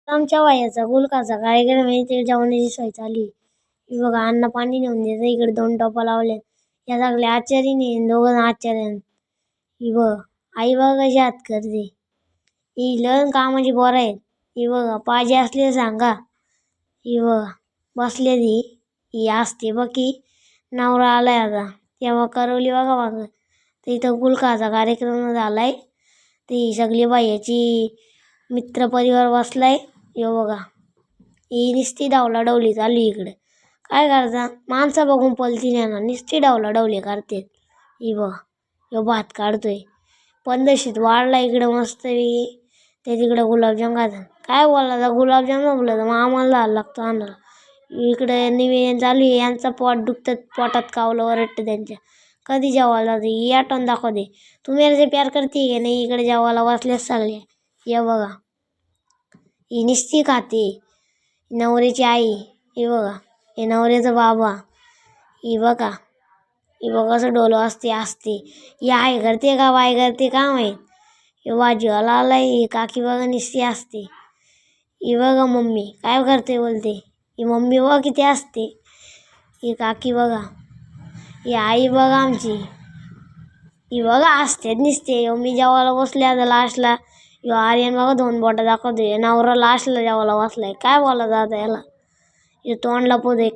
आमच्या वयाचा गुलकाचा कार्यक्रम आहे ते जेवणाची सोय चालू आहे. हे बघा अन्न पाणी नेऊन देतं इकडे 2 टोपा लावले. या सगळे आचारी नाही 2 आचार्य. ही बघ आई बघ कशी हात करते. ही लय कामाची पोरं आहेत. ही बघा पाहिजे असले तर सांगा. ही बघा बसले ती. ही असते बघ की नवरा आलाय आता तेव्हा करवली बघा मागं. तर इथं गुलकाचा कार्यक्रम झालाय. ती सगळी बायाची मित्र परिवार बसलाय. यो बघा ही नुसती डावलाडवली चालू इकडे. काय करता माणसं बघून पलती नाही ना नुसती डावलाडवली करते. ही बघा यो भात काढतोय. पंधशीत वाढला इकडे मस्त ते तिकडे गुलाबजाम खातात. काय बोलायला गुलाबजाम जमलं तर मग आम्हाला जायला लागतं आणायला. इकडे निवेदन चालू आहे. यांचं पोट दुखतं पोटात कावलं वरटतं त्यांच्या. कधी जेवायला जाते ही आठवण दाखवते. तू मेरे प्यार करते की नाही इकडे जेवायला बसलेच सगळे. हे बघा ही नुसती खाते. नवऱ्याची आई हे बघा हे नवऱ्याचा बाबा. ही बघा ही बघा असं डोलं असते. ही आई करते का बाय करते का माहीत. हे भाजीवाला आलाय. ही काकी बघा नुसती असते. ही बघा मम्मी काय करते बोलते. ही मम्मी बघा किती असते. ही काकी बघा. ही आई बघा आमची. ही बघा असते नुसते. मी जेवायला बसले आता लास्टला. यो आर्यन बघा 2 बोटं दाखवतोय. नवरा लास्टला जेवायला बसलाय. काय बोलायचं आता याला. हे तोंड लपवते.